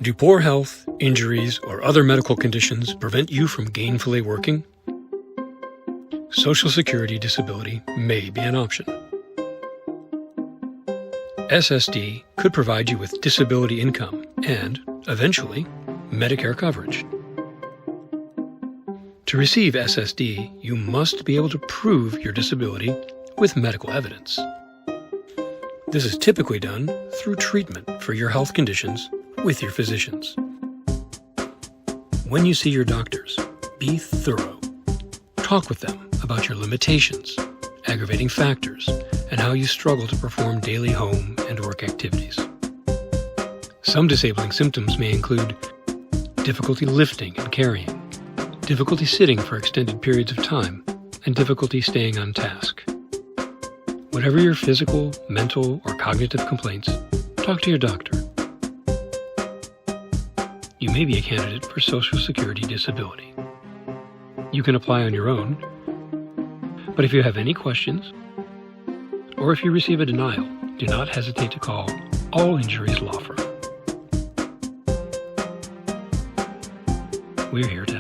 Do poor health, injuries, or other medical conditions prevent you from gainfully working? Social Security disability may be an option. SSD could provide you with disability income and, eventually, Medicare coverage. To receive SSD, you must be able to prove your disability with medical evidence. This is typically done through treatment for your health conditions with your physicians. When you see your doctors, be thorough. Talk with them about your limitations, aggravating factors, and how you struggle to perform daily home and work activities. Some disabling symptoms may include difficulty lifting and carrying, difficulty sitting for extended periods of time, and difficulty staying on task. Whatever your physical, mental, or cognitive complaints, talk to your doctor. You may be a candidate for Social Security disability. You can apply on your own, but if you have any questions, or if you receive a denial, do not hesitate to call All Injuries Law Firm. We're here to